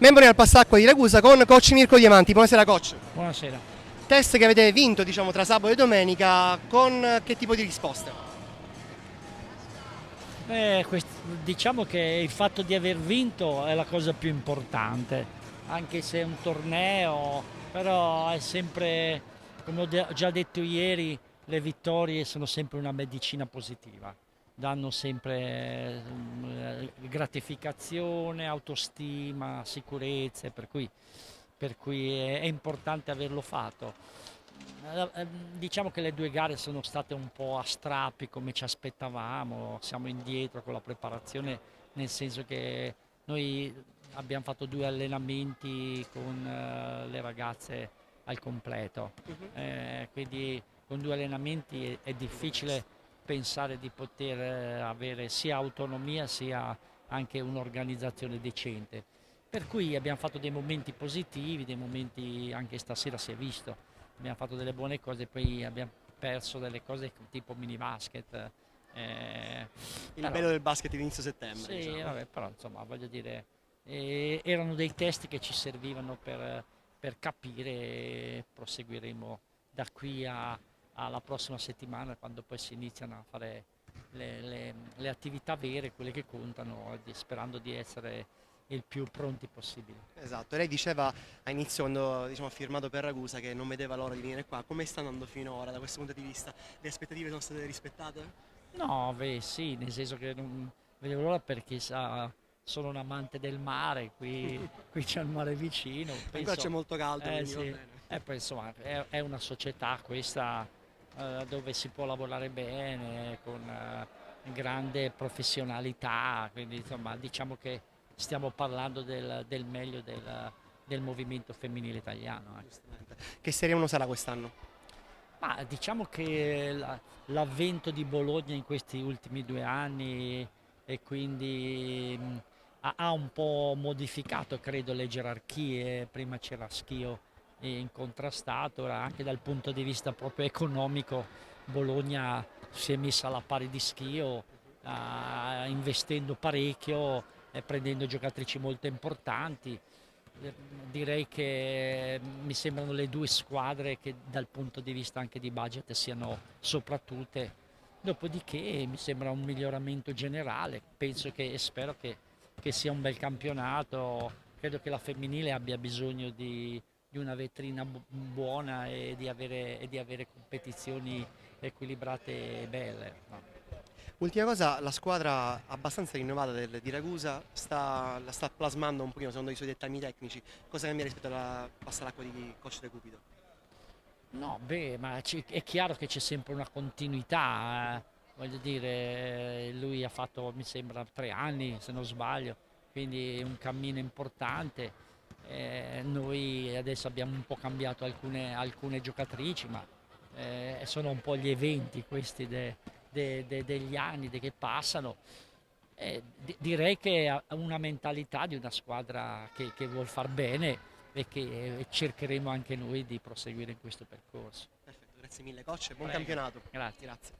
Membro del Passacqua di Ragusa con coach Mirko Diamanti. Buonasera coach. Buonasera. Test che avete vinto, diciamo, tra sabato e domenica, con che tipo di risposte? Diciamo che il fatto di aver vinto è la cosa più importante, anche se è un torneo, però è sempre, come ho già detto ieri, le vittorie sono sempre una medicina positiva, danno sempre gratificazione, autostima, sicurezza, per cui è importante averlo fatto. Diciamo che le due gare sono state un po' a strappi come ci aspettavamo, siamo indietro con la preparazione, nel senso che noi abbiamo fatto 2 allenamenti con le ragazze al completo. Quindi con 2 allenamenti è difficile pensare di poter avere sia autonomia sia anche un'organizzazione decente. Per cui abbiamo fatto dei momenti positivi, dei momenti anche stasera si è visto, abbiamo fatto delle buone cose, poi abbiamo perso delle cose tipo mini basket. Il Però, bello del basket di inizio settembre, sì, diciamo. vabbè, però insomma voglio dire, erano dei test che ci servivano per capire e proseguiremo da qui alla prossima settimana, quando poi si iniziano a fare le attività vere, quelle che contano, sperando di essere il più pronti possibile. Esatto, lei diceva a inizio quando diciamo, ha firmato per Ragusa che non vedeva l'ora di venire qua. Come sta andando finora da questo punto di vista? Le aspettative sono state rispettate? No, beh, sì, nel senso che non vedevo l'ora perché sono un amante del mare, qui c'è il mare vicino, Ancora c'è penso, molto caldo, quindi va sì, bene. e poi insomma è una società questa dove si può lavorare bene, con grande professionalità, quindi insomma diciamo che stiamo parlando del meglio del movimento femminile italiano. Ecco. Giustamente. Che Serie 1 sarà quest'anno? Ma diciamo che l'avvento di Bologna in questi ultimi 2 anni e quindi ha un po' modificato, credo, le gerarchie. Prima c'era Schio incontrastato, ora anche dal punto di vista proprio economico Bologna si è messa alla pari di Schio, investendo parecchio e prendendo giocatrici molto importanti. Eh, Direi che mi sembrano le due squadre che dal punto di vista anche di budget siano soprattutto. Dopodiché mi sembra un miglioramento generale, penso che e spero che sia un bel campionato, credo che la femminile abbia bisogno di una vetrina buona e di avere competizioni equilibrate e belle. No? Ultima cosa, la squadra abbastanza rinnovata di Ragusa la sta plasmando un pochino secondo i suoi dettami tecnici. Cosa cambia rispetto alla Passalacqua di coach De Cupido? No, beh, ma è chiaro che c'è sempre una continuità, voglio dire, lui ha fatto, mi sembra, 3 anni, se non sbaglio, quindi è un cammino importante. Noi adesso abbiamo un po' cambiato alcune giocatrici, ma sono un po' gli eventi questi degli anni che passano. Direi che ha una mentalità di una squadra che vuol far bene e che cercheremo anche noi di proseguire in questo percorso. Perfetto, grazie mille coach e buon Prego, campionato. grazie. Grazie.